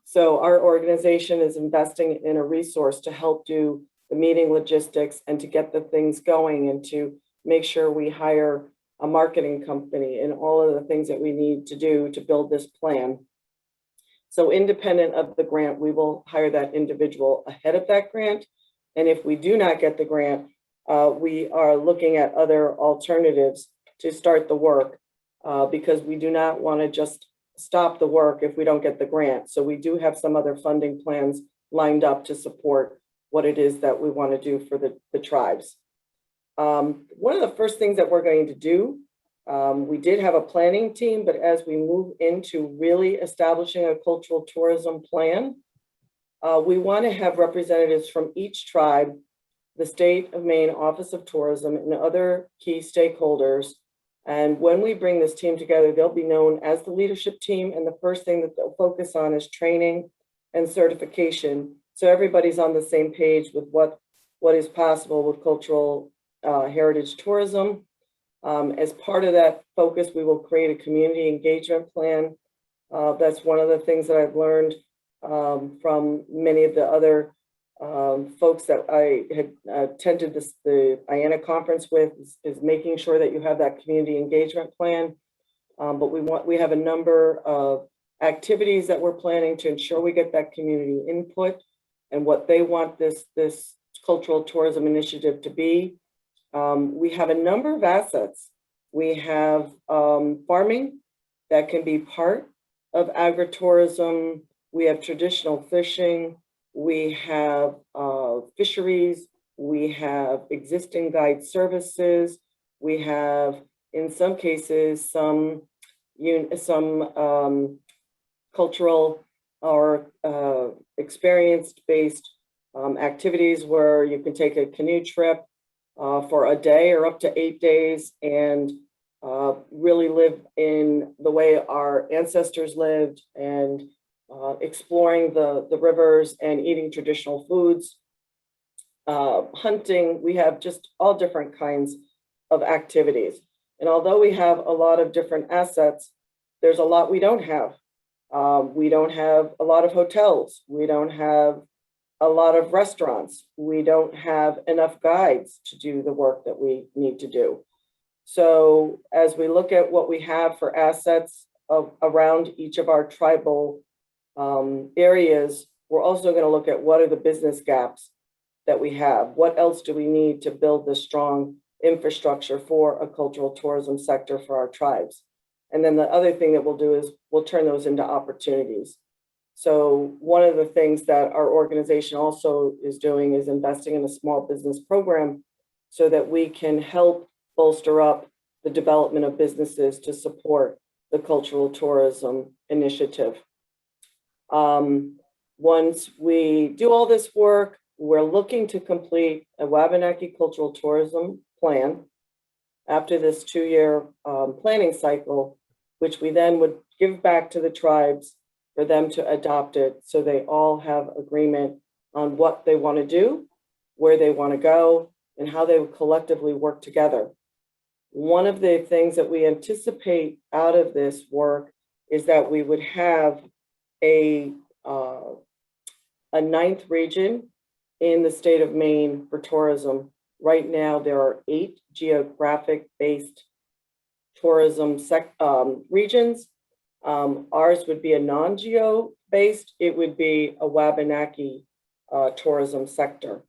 So our organization is investing in a resource to help do the meeting logistics and to get the things going and to make sure we hire a marketing company and all of the things that we need to do to build this plan. So independent of the grant, we will hire that individual ahead of that grant. And if we do not get the grant, we are looking at other alternatives to start the work because we do not want to just stop the work if we don't get the grant. So we do have some other funding plans lined up to support what it is that we want to do for the tribes. One of the first things that we're going to do, we did have a planning team, but as we move into really establishing a cultural tourism plan, we want to have representatives from each tribe, the State of Maine Office of Tourism, and other key stakeholders. And when we bring this team together, they'll be known as the leadership team. And the first thing that they'll focus on is training and certification. So everybody's on the same page with what is possible with cultural heritage tourism. As part of that focus, we will create a community engagement plan. That's one of the things that I've learned from many of the other folks that I had attended the IANA conference with is making sure that you have that community engagement plan. But we have a number of activities that we're planning to ensure we get that community input and what they want this cultural tourism initiative to be. We have a number of assets. We have farming that can be part of agritourism. We have traditional fishing. We have fisheries. We have existing guide services. We have, in some cases, some cultural or experience-based activities where you can take a canoe trip for a day or up to 8 days and really live in the way our ancestors lived and exploring the rivers and eating traditional foods. Hunting, we have just all different kinds of activities. And although we have a lot of different assets, there's a lot we don't have. We don't have a lot of hotels. We don't have a lot of restaurants. We don't have enough guides to do the work that we need to do. So as we look at what we have for assets around each of our tribal areas, we're also going to look at what are the business gaps that we have? What else do we need to build this strong infrastructure for a cultural tourism sector for our tribes? And then the other thing that we'll do is we'll turn those into opportunities. So one of the things that our organization also is doing is investing in a small business program so that we can help bolster up the development of businesses to support the cultural tourism initiative. Once we do all this work, we're looking to complete a Wabenaki cultural tourism plan after this 2-year planning cycle, which we then would give back to the tribes for them to adopt it so they all have agreement on what they want to do, where they want to go, and how they would collectively work together. One of the things that we anticipate out of this work is that we would have a 9th region in the state of Maine for tourism. Right now, there are 8 geographic-based tourism regions. Ours would be a non-geo-based. It would be a Wabenaki tourism sector.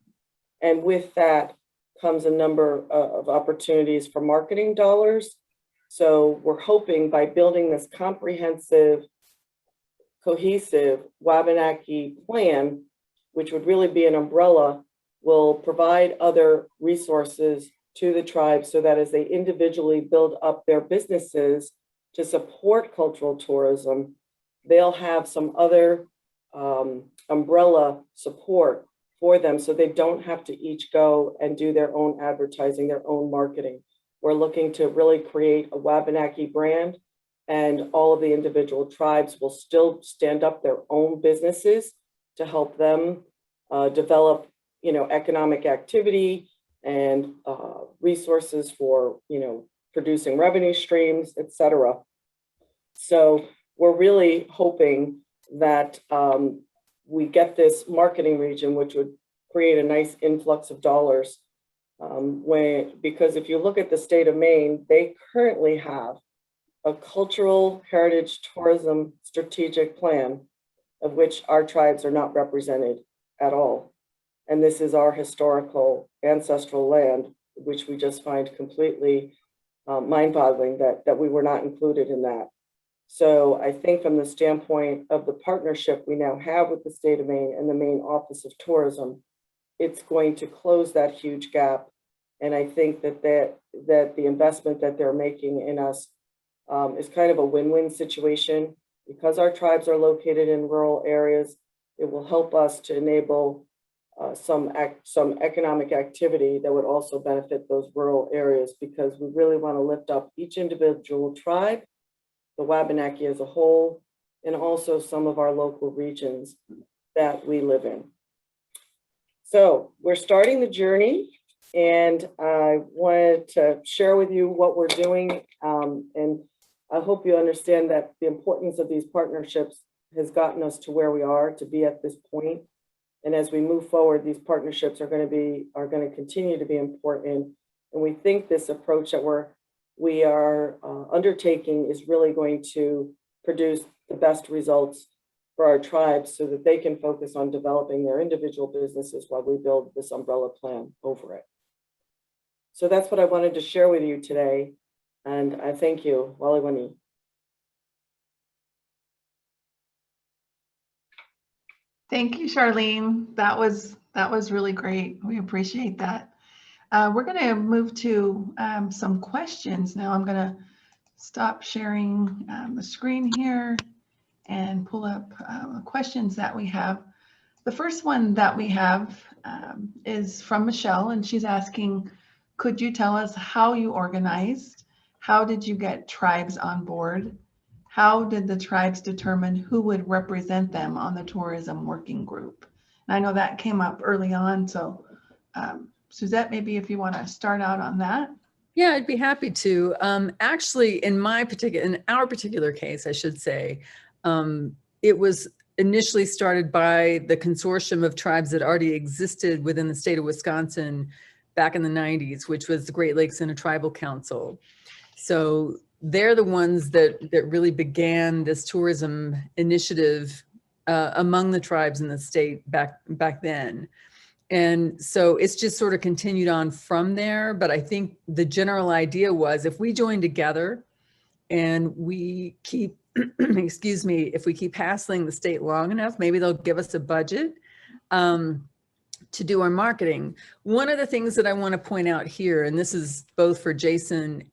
And with that comes a number of opportunities for marketing dollars. So we're hoping by building this comprehensive, cohesive Wabenaki plan, which would really be an umbrella, will provide other resources to the tribes so that as they individually build up their businesses to support cultural tourism, they'll have some other umbrella support for them so they don't have to each go and do their own advertising, their own marketing. We're looking to really create a Wabenaki brand, and all of the individual tribes will still stand up their own businesses to help them develop, economic activity and resources for, producing revenue streams, et cetera. So we're really hoping that we get this marketing region, which would create a nice influx of dollars. Because if you look at the state of Maine, they currently have a cultural heritage tourism strategic plan of which our tribes are not represented at all. And this is our historical ancestral land, which we just find completely mind-boggling that we were not included in that. So I think from the standpoint of the partnership we now have with the state of Maine and the Maine Office of Tourism, it's going to close that huge gap. And I think that the investment that they're making in us is kind of a win-win situation. Because our tribes are located in rural areas, it will help us to enable some economic activity that would also benefit those rural areas, because we really want to lift up each individual tribe, the Wabenaki as a whole, and also some of our local regions that we live in. So we're starting the journey, and I wanted to share with you what we're doing. And I hope you understand that the importance of these partnerships has gotten us to where we are to be at this point. And as we move forward, these partnerships are going to continue to be important. And we think this approach that we are undertaking is really going to produce the best results for our tribes so that they can focus on developing their individual businesses while we build this umbrella plan over it. So that's what I wanted to share with you today. And I thank you. Waliwani. Thank you, Charlene. That was really great. We appreciate that. We're going to move to some questions now. I'm going to stop sharing the screen here and pull up questions that we have. The first one that we have is from Michelle, and she's asking, could you tell us how you organized? How did you get tribes on board? How did the tribes determine who would represent them on the tourism working group? And I know that came up early on, so Suzette, maybe if you want to start out on that. Yeah, I'd be happy to. Actually, in our particular case, I should say, it was initially started by the consortium of tribes that already existed within the state of Wisconsin back in the 90s, which was the Great Lakes Intertribal Council. So they're the ones that really began this tourism initiative among the tribes in the state back then. And so it's just sort of continued on from there. But I think the general idea was if we join together and we keep, excuse me, if we keep hassling the state long enough, maybe they'll give us a budget to do our marketing. One of the things that I want to point out here, and this is both for Jason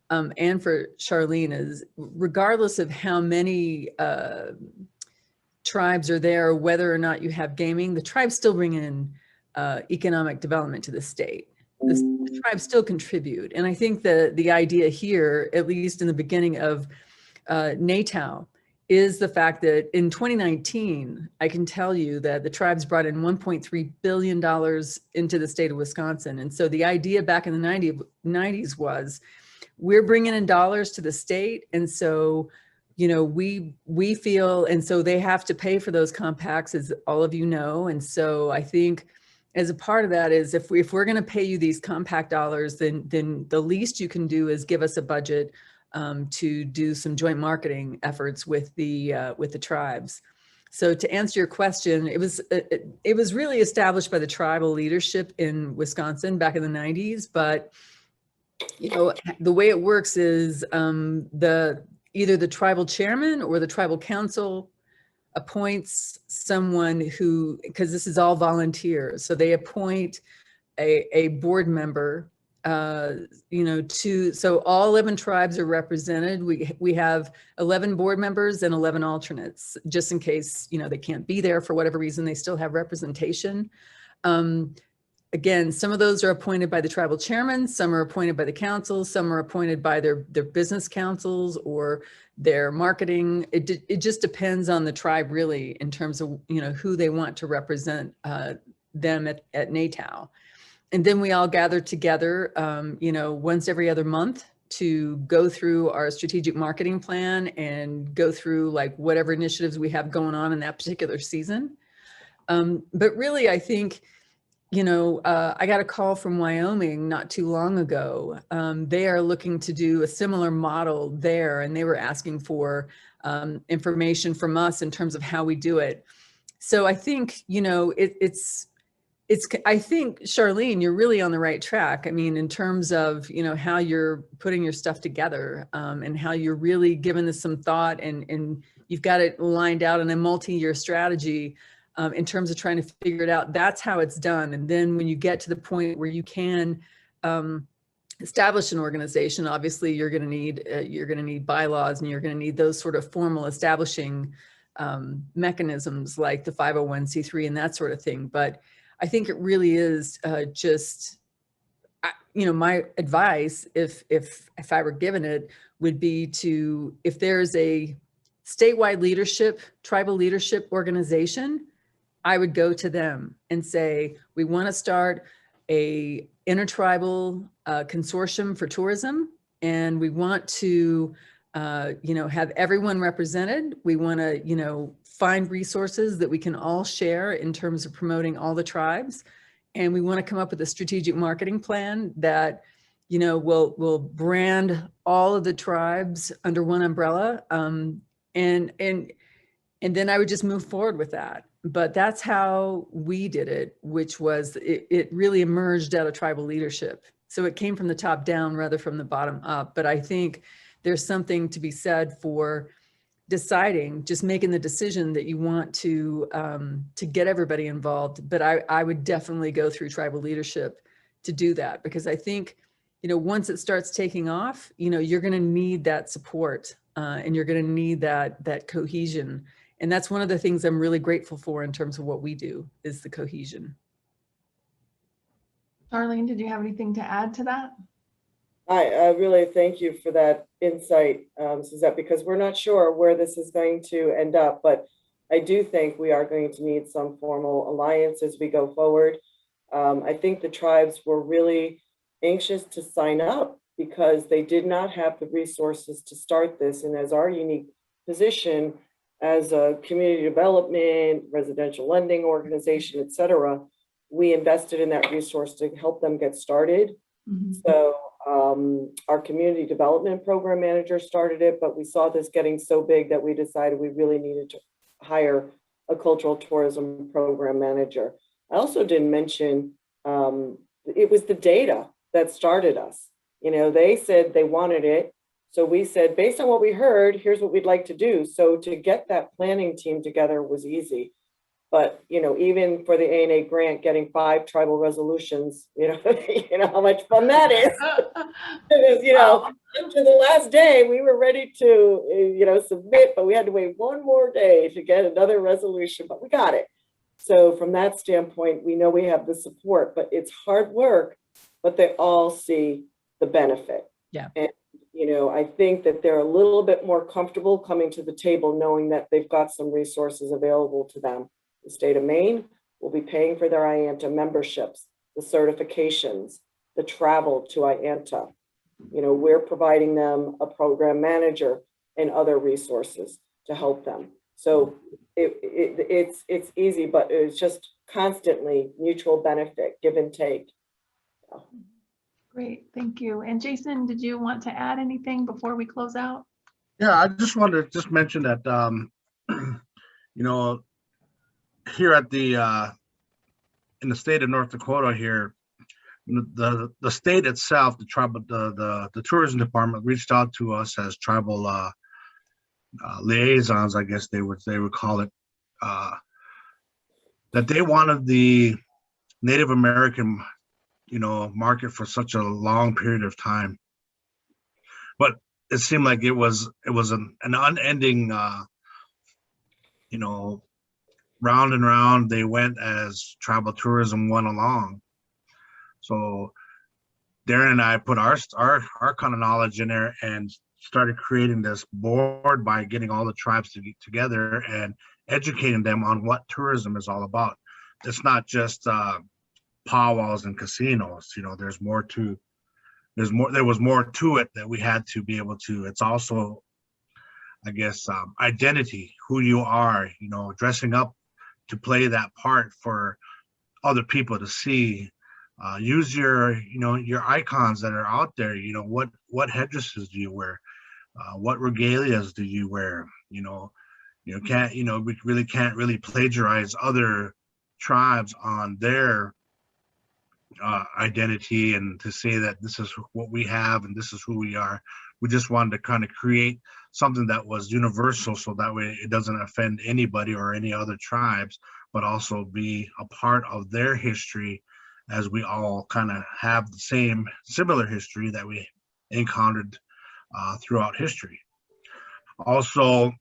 and for Charlene, is regardless of how many tribes are there, whether or not you have gaming, the tribes still bring in economic development to the state. The tribes still contribute. And I think the idea here, at least in the beginning of NATOW, is the fact that in 2019, I can tell you that the tribes brought in $1.3 billion into the state of Wisconsin. And so the idea back in the 90s was, we're bringing in dollars to the state. And so, you know, we feel, and so they have to pay for those compacts, as all of you know. And so I think as a part of that is if we're going to pay you these compact dollars, then the least you can do is give us a budget to do some joint marketing efforts with the tribes. So to answer your question, it was really established by the tribal leadership in Wisconsin back in the 90s. But you know, the way it works is either the tribal chairman or the tribal council appoints someone who, because this is all volunteer, so they appoint a board member, you know, so all 11 tribes are represented. We have 11 board members and 11 alternates, just in case, you know, they can't be there for whatever reason, they still have representation. Again, some of those are appointed by the tribal chairman, some are appointed by the council, some are appointed by their business councils or their marketing. It just depends on the tribe really in terms of, you know, who they want to represent them at NATOW. And then we all gather together, you know, once every other month to go through our strategic marketing plan and go through like whatever initiatives we have going on in that particular season. But really, I think, you know, I got a call from Wyoming not too long ago. They are looking to do a similar model there, and they were asking for information from us in terms of how we do it. So I think, you know, I think, Charlene, you're really on the right track. I mean, in terms of, you know, how you're putting your stuff together and how you're really giving this some thought and you've got it lined out in a multi-year strategy. In terms of trying to figure it out. That's how it's done. And then when you get to the point where you can establish an organization, obviously you're going to need bylaws and you're going to need those sort of formal establishing mechanisms like the 501c3 and that sort of thing. But I think it really is just, you know, my advice, if I were given it, would be to, if there's a statewide leadership, tribal leadership organization, I would go to them and say, we want to start a intertribal consortium for tourism, and we want to, you know, have everyone represented. We want to, you know, find resources that we can all share in terms of promoting all the tribes, and we want to come up with a strategic marketing plan that, you know, will brand all of the tribes under one umbrella, and then I would just move forward with that. But that's how we did it, which was it really emerged out of tribal leadership. So it came from the top down rather from the bottom up. But I think there's something to be said for deciding, just making the decision that you want to get everybody involved. But I would definitely go through tribal leadership to do that, because I think, you know, once it starts taking off, you know, you're going to need that support and you're going to need that cohesion. And that's one of the things I'm really grateful for in terms of what we do, is the cohesion. Charlene, did you have anything to add to that? I really thank you for that insight, Suzette, because we're not sure where this is going to end up, but I do think we are going to need some formal alliance as we go forward. I think the tribes were really anxious to sign up because they did not have the resources to start this. And as our unique position as a community development, residential lending organization, et cetera, we invested in that resource to help them get started. Mm-hmm. So our community development program manager started it, but we saw this getting so big that we decided we really needed to hire a cultural tourism program manager. I also didn't mention, it was the data that started us. You know, they said they wanted it. So we said, based on what we heard, here's what we'd like to do. So to get that planning team together was easy. But, you know, even for the ANA grant, getting 5 tribal resolutions, you know, you know how much fun that is. It was, you know, to the last day, we were ready to, you know, submit, but we had to wait one more day to get another resolution, but we got it. So from that standpoint, we know we have the support, but it's hard work, but they all see the benefit. Yeah. And, you know, I think that they're a little bit more comfortable coming to the table knowing that they've got some resources available to them. The state of Maine will be paying for their IANTA memberships, the certifications, the travel to IANTA. You know, we're providing them a program manager and other resources to help them. So it's easy, but it's just constantly mutual benefit, give and take. So. Great, thank you. And Jason, did you want to add anything before we close out? Yeah, I just wanted to just mention that, you know, here at the in the state of North Dakota here, the state itself, the tribal, the tourism department reached out to us as tribal liaisons, I guess they would call it, that they wanted the Native American, you know, market for such a long period of time, but it seemed like it was an unending, you know, round and round they went as tribal tourism went along. So Darren and I put our kind of knowledge in there and started creating this board by getting all the tribes to get together and educating them on what tourism is all about. It's not just powwows and casinos. You know, there was more to it that we had to be able to. It's also, I guess, identity, who you are, you know, dressing up to play that part for other people to see. Use your, you know, your icons that are out there. You know, what headdresses do you wear? What regalias do you wear? You know, we really can't really plagiarize other tribes on their identity and to say that this is what we have and this is who we are. We just wanted to kind of create something that was universal, so that way it doesn't offend anybody or any other tribes, but also be a part of their history, as we all kind of have the same similar history that we encountered throughout history. Also,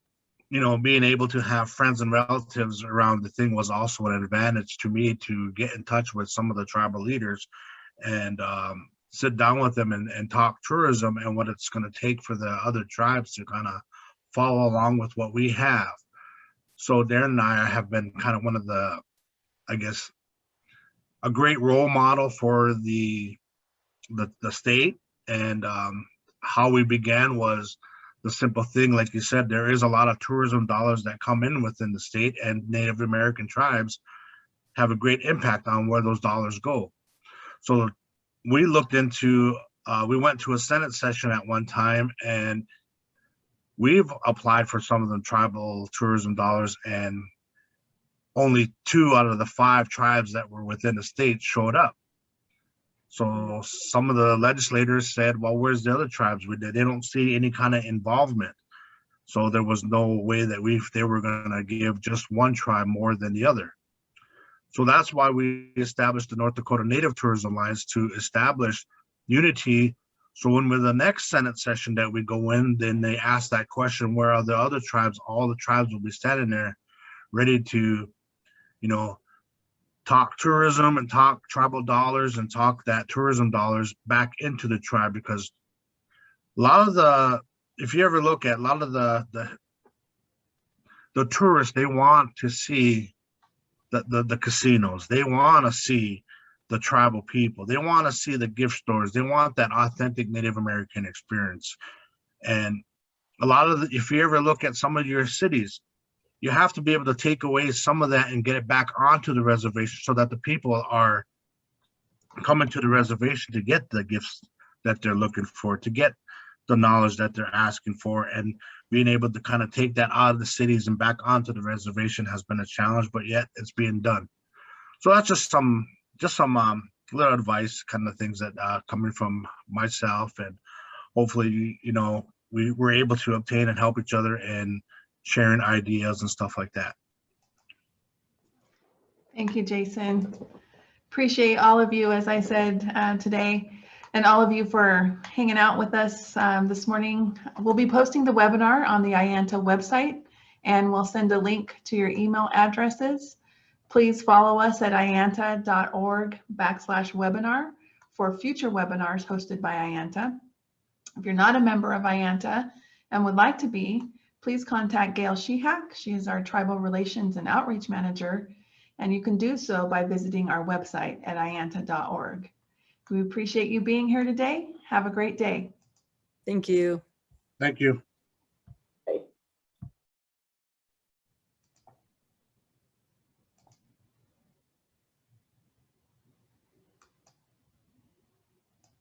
you know, being able to have friends and relatives around the thing was also an advantage to me, to get in touch with some of the tribal leaders and sit down with them and talk tourism and what it's going to take for the other tribes to kind of follow along with what we have. So Darren and I have been kind of one of the, I guess, a great role model for the state. And how we began was the simple thing, like you said, there is a lot of tourism dollars that come in within the state, and Native American tribes have a great impact on where those dollars go. So we looked into, we went to a Senate session at one time, and we've applied for some of the tribal tourism dollars, and only 2 out of the 5 tribes that were within the state showed up. So some of the legislators said, well, where's the other tribes? They don't see any kind of involvement. So there was no way that they were going to give just one tribe more than the other. So that's why we established the North Dakota Native Tourism Alliance, to establish unity. So when we're the next Senate session that we go in, then they ask that question, where are the other tribes? All the tribes will be standing there ready to, you know, talk tourism and talk tribal dollars and talk that tourism dollars back into the tribe. Because a lot of the, if you ever look at a lot of the tourists, they want to see the casinos. They want to see the tribal people. They want to see the gift stores. They want that authentic Native American experience. And a lot of if you ever look at some of your cities, you have to be able to take away some of that and get it back onto the reservation, so that the people are coming to the reservation to get the gifts that they're looking for, to get the knowledge that they're asking for. And being able to kind of take that out of the cities and back onto the reservation has been a challenge, but yet it's being done. So that's just some little advice, kind of things that coming from myself, and hopefully, you know, we were able to obtain and help each other in sharing ideas and stuff like that. Thank you, Jason. Appreciate all of you, as I said today, and all of you for hanging out with us this morning. We'll be posting the webinar on the IANTA website, and we'll send a link to your email addresses. Please follow us at ianta.org/webinar for future webinars hosted by IANTA. If you're not a member of IANTA and would like to be, please contact Gail Shehak. She is our Tribal Relations and Outreach Manager, and you can do so by visiting our website at ianta.org. We appreciate you being here today. Have a great day. Thank you. Thank you.